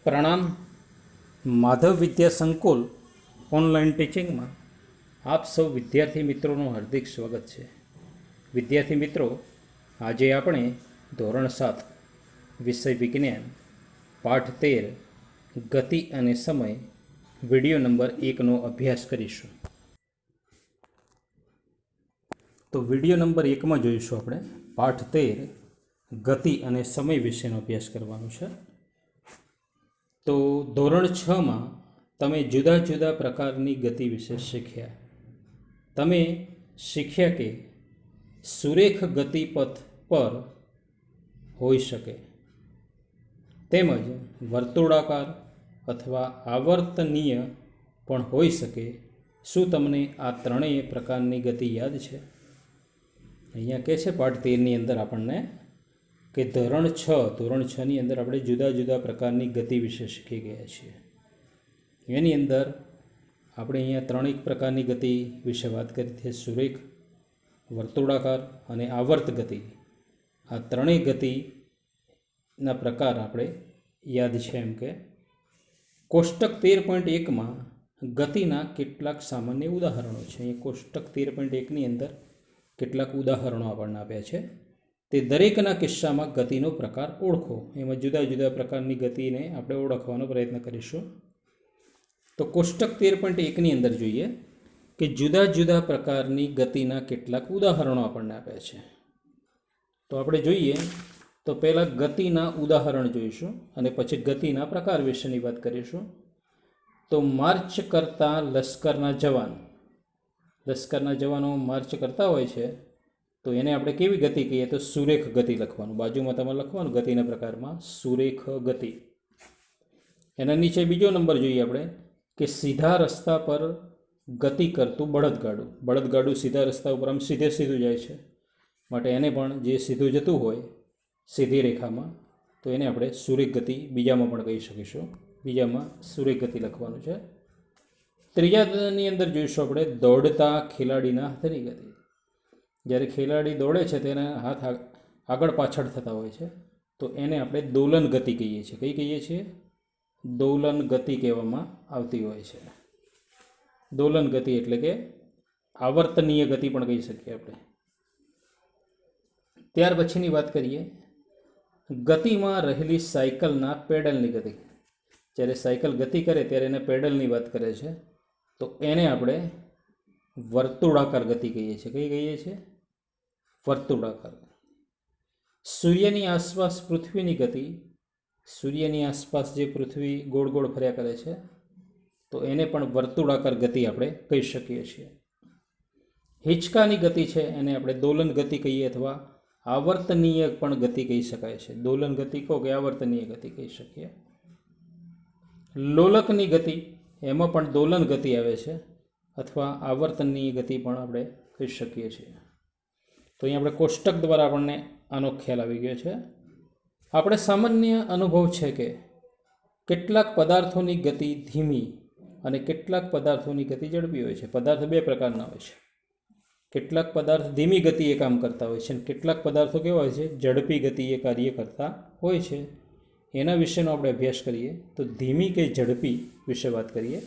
प्रणाम। माधव विद्या संकुल online teaching में आप सौ विद्यार्थी मित्रों हार्दिक स्वागत है। विद्यार्थी मित्रों, आज आपणे धोरण 7 विषय विज्ञान पाठ 13 गति अने समय वीडियो नंबर 1 नो अभ्यास करीशुं। तो वीडियो नंबर 1 में जोईशुं आपणे पाठ 13 गति अने समय विषयनो अभ्यास करवानो छे। तो धोरण 6 में तमे जुदा जुदा प्रकारनी गति विषे शीख्या। तमे शीख्या के सुरेख गति पथ पर होई शके तेमज वर्तुळाकार अथवा आवर्तनीय पण होई शके। शुं तमने आ त्रणेय प्रकारनी गति याद छे? अहींया कहे छे पाठ 13 नी अंदर आपणने कि धोरण 6 नी अंदर આપણે જુદા જુદા પ્રકારની ગતિ વિશે શીખી ગયા છીએ। એની અંદર આપણે અહીંયા ત્રણેક પ્રકારની ગતિ વિશે વાત કરી છે, સુરેખ, વર્તુળાકાર અને આવર્ત ગતિ। આ ત્રણેય ગતિના પ્રકાર આપણે યાદ છે। એમ કે કોષ્ટક 13.1 માં ગતિના કેટલાક સામાન્ય ઉદાહરણો છે। અહીં કોષ્ટક 13.1 ની અંદર કેટલાક ઉદાહરણો આપણને આપ્યા છે। તે દરેકના કિસ્સામાં ગતિનો પ્રકાર ઓળખો। એમાં જુદા જુદા પ્રકારની ગતિને આપણે ઓળખવાનો પ્રયત્ન કરીશું। તો કોષ્ટક 13.1 ની અંદર જોઈએ કે જુદા જુદા પ્રકારની ગતિના કેટલાક ઉદાહરણો આપણને આપ્યા છે। તો આપણે જોઈએ તો પહેલાં ગતિના ઉદાહરણ જોઈશું અને પછી ગતિના પ્રકાર વિશેની વાત કરીશું। તો માર્ચ કરતા લશ્કરના જવાનો માર્ચ કરતા હોય છે તો એને આપણે કેવી ગતિ કહીએ? તો સુરેખ ગતિ લખવાનું। બાજુમાં તમારે લખવાનું ગતિના પ્રકારમાં સુરેખ ગતિ। એના નીચે બીજો નંબર જોઈએ આપણે કે સીધા રસ્તા પર ગતિ કરતું બળદગાડું સીધા રસ્તા ઉપર આમ સીધું જાય છે માટે એને પણ જે સીધું જતું હોય સીધી રેખામાં તો એને આપણે સુરેખ ગતિ બીજામાં પણ કહી શકીશું। બીજામાં સુરેખ ગતિ લખવાનું છે। ત્રીજાની અંદર જોઈશું આપણે દોડતા ખેલાડીના હાથની ગતિ। જ્યારે ખેલાડી દોડે છે તેના હાથ આગળ પાછળ થતા હોય છે તો એને આપણે દોલન ગતિ કહીએ છીએ। કઈ કહીએ છીએ? દોલન ગતિ કહેવામાં આવતી હોય છે। દોલન ગતિ એટલે કે આવર્તનીય ગતિ પણ કહી શકીએ આપણે। ત્યાર પછીની વાત કરીએ ગતિમાં રહેલી સાયકલના પેડલની ગતિ। જ્યારે સાયકલ ગતિ કરે ત્યારે એને પેડલની વાત કરે છે તો એને આપણે વર્તુળાકાર ગતિ કહીએ છીએ। કઈ કહીએ છીએ? વર્તુળાકાર। સૂર્યની આસપાસ પૃથ્વીની ગતિ, સૂર્યની આસપાસ જે પૃથ્વી ગોળ ગોળ ફર્યા કરે છે તો એને પણ વર્તુળાકાર ગતિ આપણે કહી શકીએ છીએ। હિંચકાની ગતિ છે એને આપણે દોલન ગતિ કહીએ અથવા આવર્તનીય પણ ગતિ કહી શકાય છે। દોલન ગતિ કહો કે આવર્તનીય ગતિ કહી શકીએ। લોલકની ગતિ એમાં પણ દોલન ગતિ આવે છે અથવા આવર્તનની ગતિ પણ આપણે કહી શકીએ છીએ। તો અહીં આપણે કોષ્ટક દ્વારા આપણને આનો ખ્યાલ આવી ગયો છે। આપણે સામાન્ય અનુભવ છે કે કેટલાક પદાર્થોની ગતિ ધીમી અને કેટલાક પદાર્થોની ગતિ ઝડપી હોય છે। પદાર્થ બે પ્રકારના હોય છે। કેટલાક પદાર્થ ધીમી ગતિએ કામ કરતા હોય છે અને કેટલાક પદાર્થો કેવા હોય છે? ઝડપી ગતિએ કાર્ય કરતા હોય છે। એના વિશેનો આપણે અભ્યાસ કરીએ તો ધીમી કે ઝડપી વિશે વાત કરીએ।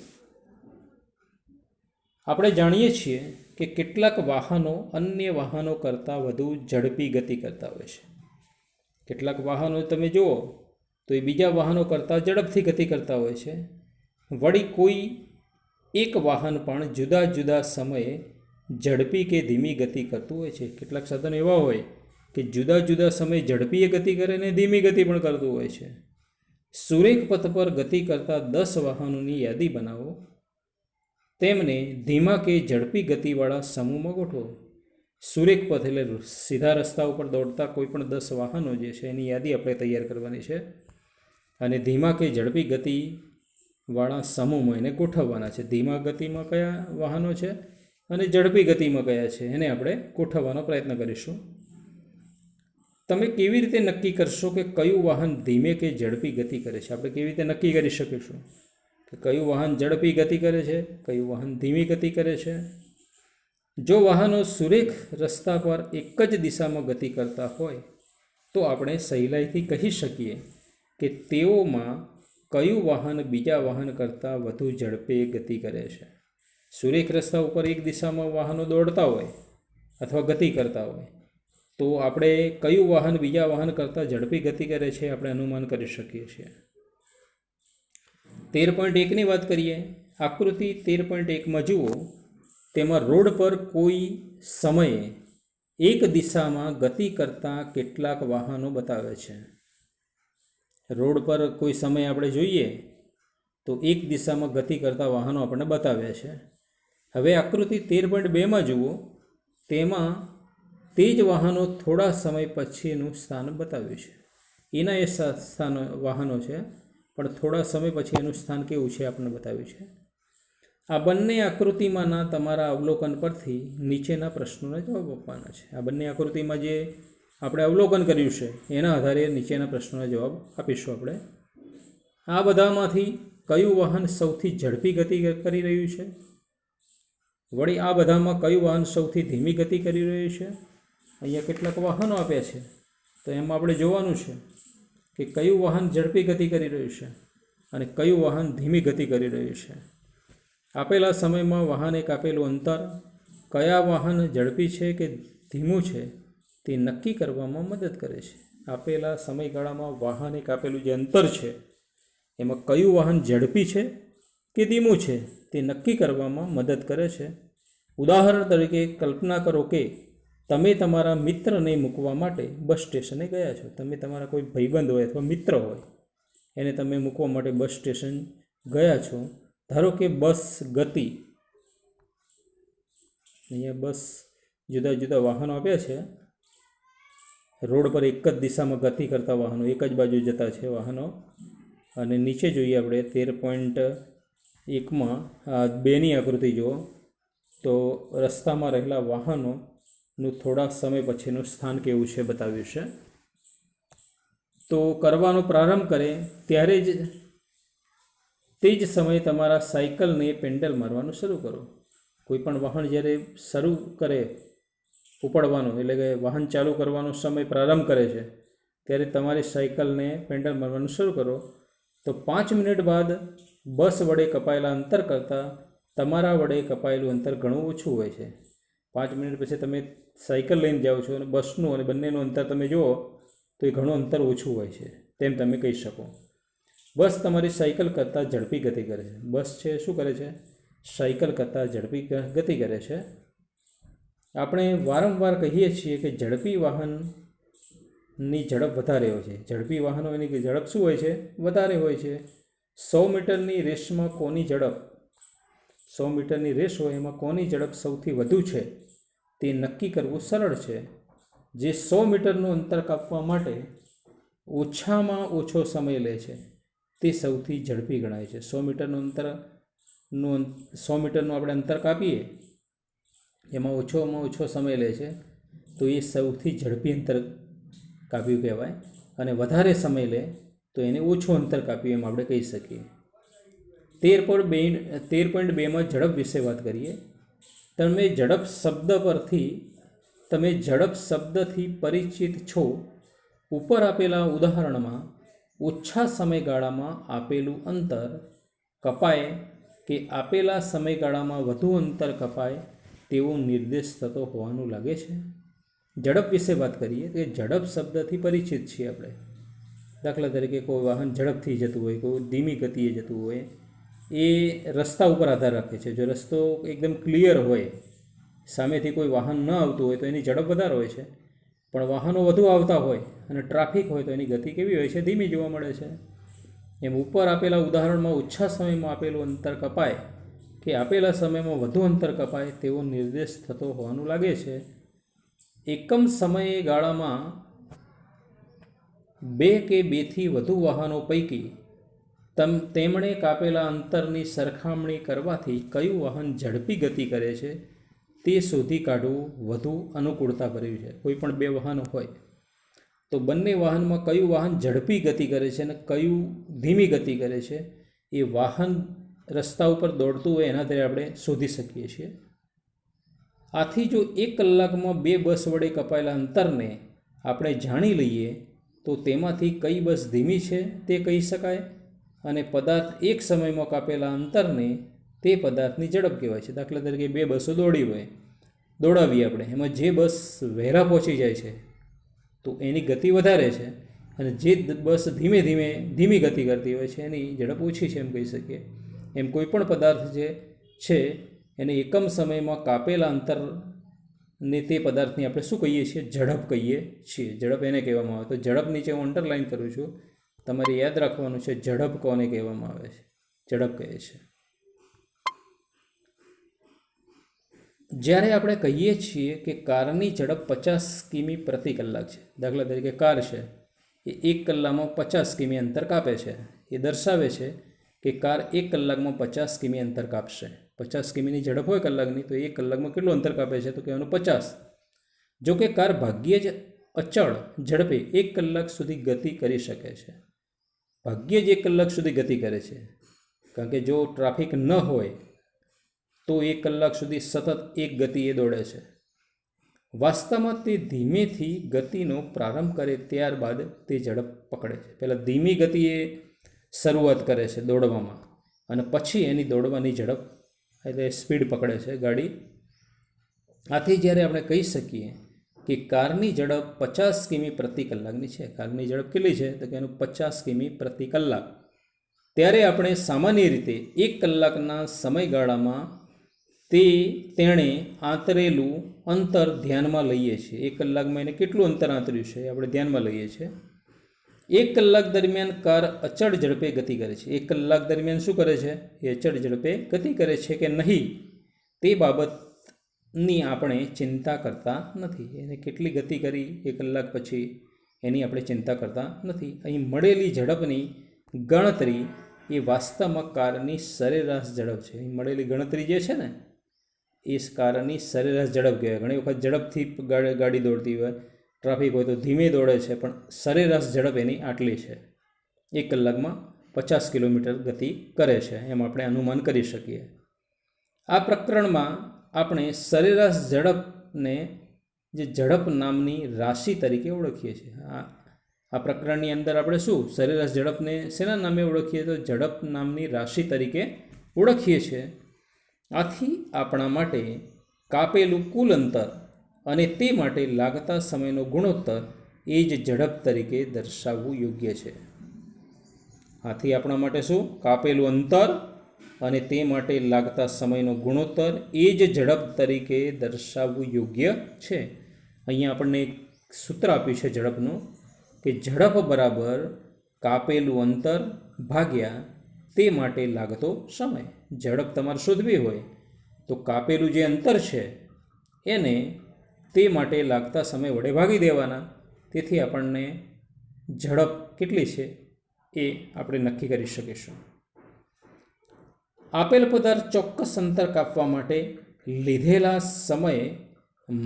આપણે જાણીએ છીએ કે કેટલાક વાહનો અન્ય વાહનો કરતાં વધુ ઝડપી ગતિ કરતા હોય છે। કેટલાક વાહનો તમે જુઓ તો એ બીજા વાહનો કરતાં ઝડપથી ગતિ કરતા હોય છે। વળી કોઈ એક વાહન પણ જુદા જુદા સમયે ઝડપી કે ધીમી ગતિ કરતું હોય છે। કેટલાક સાધનો એવા હોય કે જુદા જુદા સમયે ઝડપીએ ગતિ કરે અને ધીમી ગતિ પણ કરતું હોય છે। સુરેખ પથ પર ગતિ કરતા 10 વાહનોની યાદી બનાવો, તેમને ધીમા કે ઝડપી ગતિવાળા સમૂહમાં ગોઠવો। સુરેખ પથ એટલે સીધા રસ્તા ઉપર દોડતા કોઈ પણ 10 વાહનો જે છે એની યાદી આપણે તૈયાર કરવાની છે અને ધીમા કે ઝડપી ગતિવાળા સમૂહમાં એને ગોઠવવાના છે। ધીમા ગતિમાં કયા વાહનો છે અને ઝડપી ગતિમાં કયા છે એને આપણે ગોઠવવાનો પ્રયત્ન કરીશું। તમે કેવી રીતે નક્કી કરશો કે કયું વાહન ધીમે કે ઝડપી ગતિ કરે છે? આપણે કેવી રીતે નક્કી કરી શકીશું કે કયું વાહન ઝડપી ગતિ કરે છે, કયું વાહન ધીમી ગતિ કરે છે? જો વાહનો સુરેખ રસ્તા પર એક જ દિશામાં ગતિ કરતા હોય તો આપણે સહેલાઈથી કહી શકીએ કે તેઓમાં કયું વાહન બીજા વાહન કરતાં વધુ ઝડપે ગતિ કરે છે? સુરેખ રસ્તા ઉપર એક દિશામાં વાહનો દોડતા હોય અથવા ગતિ કરતા હોય તો આપણે કયું વાહન બીજા વાહન કરતાં ઝડપી ગતિ કરે છે આપણે અનુમાન કરી શકીએ છીએ. 13.1ની વાત કરીએ. આકૃતિ 13.1માં જુઓ, તેમાં રોડ પર કોઈ સમયે એક દિશામાં ગતિ કરતા કેટલાક વાહનો બતાવે છે. રોડ પર કોઈ સમય આપણે જોઈએ તો એક દિશામાં ગતિ કરતા વાહનો આપણને બતાવ્યા છે. હવે આકૃતિ 13.2માં જુઓ, તેમાં તે જ વાહનો થોડા સમય પછીનું સ્થાન બતાવ્યું છે. એના એ સ્થાન વાહનો છે, પણ થોડા સમય પછી એનું સ્થાન કેવું છે આપણને બતાવ્યું છે. આ બંને આકૃતિમાંના તમારા અવલોકન પરથી નીચેના પ્રશ્નોના જવાબ આપવાના છે. આ બંને આકૃતિમાં જે આપણે અવલોકન કર્યું છે એના આધારે નીચેના પ્રશ્નોના જવાબ આપીશું આપણે. આ બધામાંથી કયું વાહન સૌથી ઝડપી ગતિ કરી રહ્યું છે? વળી આ બધામાં કયું વાહન સૌથી ધીમી ગતિ કરી રહ્યું છે? અહીંયા કેટલાક વાહનો આપ્યા છે, તો એમાં આપણે જોવાનું છે કે કયું વાહન ઝડપી ગતિ કરી રહ્યું છે અને કયું વાહન ધીમી ગતિ કરી રહ્યું છે. આપેલા સમયમાં વાહને કાપેલું અંતર કયા વાહન ઝડપી છે કે ધીમું છે તે નક્કી કરવામાં મદદ કરે છે. આપેલા સમયગાળામાં વાહને કાપેલું જે અંતર છે એમાં કયું વાહન ઝડપી છે કે ધીમું છે તે નક્કી કરવામાં મદદ કરે છે. ઉદાહરણ તરીકે કલ્પના કરો કે તમે તમારા મિત્રને મૂકવા માટે બસ સ્ટેશને ગયા છો. તમે તમારા કોઈ ભાઈબંધ હોય અથવા મિત્ર હોય એને તમે મૂકવા માટે બસ સ્ટેશન ગયા છો. ધારો કે બસ ગતિ, અહીંયા બસ જુદા જુદા વાહનો આપ્યા છે. રોડ પર એક જ દિશામાં ગતિ કરતા વાહનો, એક જ બાજુ જતા છે વાહનો. અને નીચે જોઈએ આપણે 13.1માં આ 2ની આકૃતિ જુઓ તો રસ્તામાં રહેલા વાહનોનું થોડા સમય પછીનું સ્થાન કેવું છે બતાવ્યું છે. તો કરવાનો પ્રારંભ કરે ત્યારે જ તે જ સમયે તમારા સાયકલને પેન્ડલ મારવાનું શરૂ કરો. કોઈ પણ વાહન જ્યારે શરૂ કરે ઉપડવાનું, એટલે કે વાહન ચાલુ કરવાનો સમય પ્રારંભ કરે છે ત્યારે તમારી સાયકલને પેન્ડલ મારવાનું શરૂ કરો. તો 5 મિનિટ બાદ બસ વડે કપાયેલા અંતર કરતાં તમારા વડે કપાયેલું અંતર ઘણું ઓછું હોય છે. 5 મિનિટ પછી તમે સાયકલ લઈને જાઓ છો અને બસનું અને બંનેનું અંતર તમે જુઓ તો એ ઘણું અંતર ઓછું હોય છે તેમ તમે કહી શકો. બસ તમારી સાયકલ કરતાં ઝડપી ગતિ કરે છે. બસ છે શું કરે છે? સાયકલ કરતાં ઝડપી ગતિ કરે છે. આપણે વારંવાર કહીએ છીએ કે ઝડપી વાહનની ઝડપ વધારે હોય છે. ઝડપી વાહનો એની ઝડપ શું હોય છે? વધારે હોય છે. 100 મીટરની રેસમાં કોની ઝડપ, 100 મીટરની રેસ હોય એમાં કોની ઝડપ સૌથી વધુ છે તે નક્કી કરવું સરળ છે. જે 100 મીટરનું અંતર કાપવા માટે ઓછામાં ઓછો સમય લે છે તે સૌથી ઝડપી ગણાય છે. 100 મીટરનું આપણે અંતર કાપીએ એમાં ઓછોમાં ઓછો સમય લે છે તો એ સૌથી ઝડપી અંતર કાપ્યું કહેવાય. અને વધારે સમય લે તો એને ઓછું અંતર કાપ્યું એમ આપણે કહી શકીએ. 13.2માં ઝડપ વિશે વાત કરીએ. તમે ઝડપ શબ્દથી પરિચિત છો. ઉપર આપેલા ઉદાહરણમાં ઓછા સમયગાળામાં આપેલું અંતર કપાય કે આપેલા સમયગાળામાં વધુ અંતર કપાય તેવો નિર્દેશ થતો હોવાનું લાગે છે. ઝડપ વિશે વાત કરીએ કે ઝડપ શબ્દથી પરિચિત છીએ આપણે. દાખલા તરીકે કોઈ વાહન ઝડપથી જતું હોય, કોઈ ધીમી ગતિએ જતું હોય, એ રસ્તા ઉપર આધાર રાખે છે. જો રસ્તો એકદમ ક્લિયર હોય, સામેથી કોઈ વાહન ન આવતું હોય તો એની ઝડપ વધારે હોય છે. પણ વાહનો વધુ આવતા હોય અને ટ્રાફિક હોય તો એની ગતિ કેવી હોય છે? ધીમી જોવા મળે છે. એમ ઉપર આપેલા ઉદાહરણમાં ઓછા સમયમાં આપેલું અંતર કપાય કે આપેલા સમયમાં વધુ અંતર કપાય તેવો નિર્દેશ થતો હોવાનું લાગે છે. એકમ સમયગાળામાં 2 કે 2થી વધુ વાહનો પૈકી તેમણે કાપેલા અંતરની સરખામણી કરવાથી કયું વાહન ઝડપી ગતિ કરે છે તે શોધી કાઢવું વધુ અનુકૂળતાભર્યું છે. કોઈ પણ 2 વાહનો હોય તો બંને વાહનમાં કયું વાહન ઝડપી ગતિ કરે છે અને કયું ધીમી ગતિ કરે છે એ વાહન રસ્તા ઉપર દોડતું હોય એના આધારે આપણે શોધી શકીએ છીએ. આથી જો 1 કલાકમાં 2 બસ વડે કપાયેલા અંતરને આપણે જાણી લઈએ તો તેમાંથી કઈ બસ ધીમી છે તે કહી શકાય અને પદાર્થ એક સમયમાં કાપેલા અંતરને તે પદાર્થની ઝડપ કહેવાય છે. દાખલા તરીકે 2 બસો દોડાવીએ આપણે, એમાં જે બસ વહેલા પહોંચી જાય છે તો એની ગતિ વધારે છે, અને જે બસ ધીમી ગતિ કરતી હોય છે એની ઝડપ ઓછી છે એમ કહી શકીએ. એમ કોઈ પણ પદાર્થ જે છે એને એકમ સમયમાં કાપેલા અંતરને તે પદાર્થની આપણે શું કહીએ છીએ? ઝડપ કહીએ છીએ. ઝડપ એને કહેવામાં આવે. તો ઝડપ નીચે હું અંડરલાઇન કરું છું, તમારે યાદ રાખવાનું છે ઝડપ કોને કહેવામાં આવે છે. ઝડપ કહે છે જ્યારે આપણે કહીએ છીએ કે કારની ઝડપ 50 કિમી પ્રતિ કલાક છે. દાખલા તરીકે કાર છે એ 1 કલાકમાં 50 કિમી અંતર કાપે છે. એ દર્શાવે છે કે કાર 1 કલાકમાં 50 કિમી અંતર કાપશે. 50 કિમીની ઝડપ હોય કલાકની, તો 1 કલાકમાં કેટલું અંતર કાપે છે? તો કહેવાનું 50. જો કે કાર ભાગ્યે જ અચળ ઝડપે 1 કલાક સુધી ગતિ કરી શકે છે. ભાગ્યે જ 1 કલાક સુધી ગતિ કરે છે, કારણ કે જો ટ્રાફિક ન હોય તો 1 કલાક સુધી સતત એક ગતિએ દોડે છે. વાસ્તવમાં તે ધીમેથી ગતિનો પ્રારંભ કરે ત્યારબાદ તે ઝડપ પકડે છે. પહેલાં ધીમી ગતિએ શરૂઆત કરે છે દોડવામાં, અને પછી એની દોડવાની ઝડપ એટલે સ્પીડ પકડે છે ગાડી. આથી જ્યારે આપણે કહી શકીએ કે કારની ઝડપ 50 કિમી પ્રતિ કલાકની છે, કારની ઝડપ કેટલી છે? તો કે એનું 50 કિમી પ્રતિ કલાક, ત્યારે આપણે સામાન્ય રીતે 1 કલાકના સમયગાળામાં તેણે આંતરેલું અંતર ધ્યાનમાં લઈએ છીએ. 1 કલાકમાં એને કેટલું અંતર આંતર્યું છે આપણે ધ્યાનમાં લઈએ છીએ. 1 કલાક દરમિયાન કાર અચળ ઝડપે ગતિ કરે છે. 1 કલાક દરમિયાન શું કરે છે? એ અચળ ઝડપે ગતિ કરે છે કે નહીં તે બાબતની આપણે ચિંતા કરતા નથી. એને કેટલી ગતિ કરી 1 કલાક પછી એની આપણે ચિંતા કરતા નથી. અહીં મળેલી ઝડપની ગણતરી એ વાસ્તવમાં કારની સરેરાશ ઝડપ છે. અહીં મળેલી ગણતરી જે છે ને એ કારની સરેરાશ ઝડપ કહેવાય. ઘણી વખત ઝડપથી ગાડી દોડતી હોય, ટ્રાફિક હોય તો ધીમે દોડે છે, પણ સરેરાશ ઝડપ એની આટલી છે. 1 કલાકમાં 50 કિલોમીટર ગતિ કરે છે એમ આપણે અનુમાન કરી શકીએ. આ પ્રકરણમાં આપણે સરેરાશ ઝડપને જે ઝડપ નામની રાશિ તરીકે ઓળખીએ છીએ. આ પ્રકરણની અંદર આપણે શું સરેરાશ ઝડપને શેના નામે ઓળખીએ? તો ઝડપ નામની રાશિ તરીકે ઓળખીએ છીએ. આથી આપણા માટે કાપેલું કુલ અંતર અને તે માટે લાગતા સમયનો ગુણોત્તર એ જ ઝડપ તરીકે દર્શાવવું યોગ્ય છે. આથી આપણા માટે શું? કાપેલું અંતર અને તે માટે લાગતા સમયનો ગુણોત્તર એ જ ઝડપ તરીકે દર્શાવવું યોગ્ય છે. અહીંયા આપણને એક સૂત્ર આપ્યું છે ઝડપનું, કે ઝડપ બરાબર કાપેલું અંતર ભાગ્યા તે માટે લાગતો સમય. ઝડપ તમારે શોધવી હોય તો કાપેલું જે અંતર છે એને તે માટે લાગતા સમય વડે ભાગી દેવાના. તેથી આપણને ઝડપ કેટલી છે એ આપણે નક્કી કરી શકીશું. આપેલ પદાર્થ ચોક્કસ અંતર કાપવા માટે લીધેલા સમયે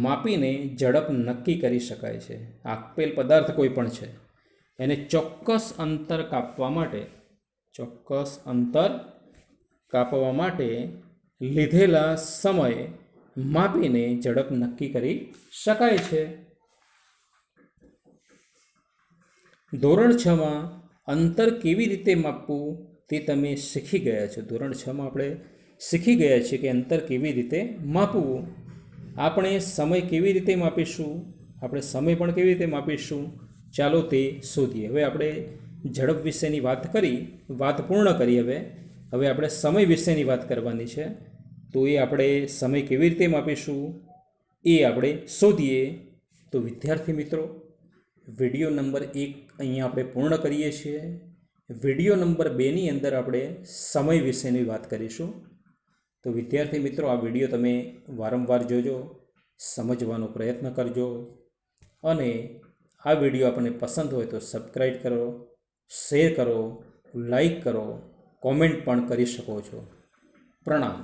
માપીને ઝડપ નક્કી કરી શકાય છે. આપેલ પદાર્થ કોઈ પણ છે એને ચોક્કસ અંતર કાપવા માટે લીધેલા સમય માપીને ઝડપ નક્કી કરી શકાય છે. ધોરણ 6માં અંતર કેવી રીતે માપવું તે તમે શીખી ગયા છો. ધોરણ 6માં આપણે શીખી ગયા છીએ કે અંતર કેવી રીતે માપવું. આપણે સમય કેવી રીતે માપીશું, આપણે સમય પણ કેવી રીતે માપીશું, ચાલો તે શોધીએ. હવે આપણે ઝડપ વિશેની વાત પૂર્ણ કરી. હવે આપણે સમય વિશેની વાત કરવાની છે. તો એ આપણે સમય કેવી રીતે માપીશું એ આપણે શોધીએ. તો વિદ્યાર્થી મિત્રો, વિડીયો નંબર 1 અહીંયા આપણે પૂર્ણ કરીએ છીએ. વિડીયો નંબર 2ની અંદર આપણે સમય વિશેની વાત કરીશું. તો વિદ્યાર્થી મિત્રો, આ વિડીયો તમે વારંવાર જોજો, સમજવાનો પ્રયત્ન કરજો, અને આ વિડીયો આપણને પસંદ હોય તો સબસ્ક્રાઈબ કરો, શેર કરો, લાઈક કરો, કોમેન્ટ પણ કરી શકો છો. પ્રણામ.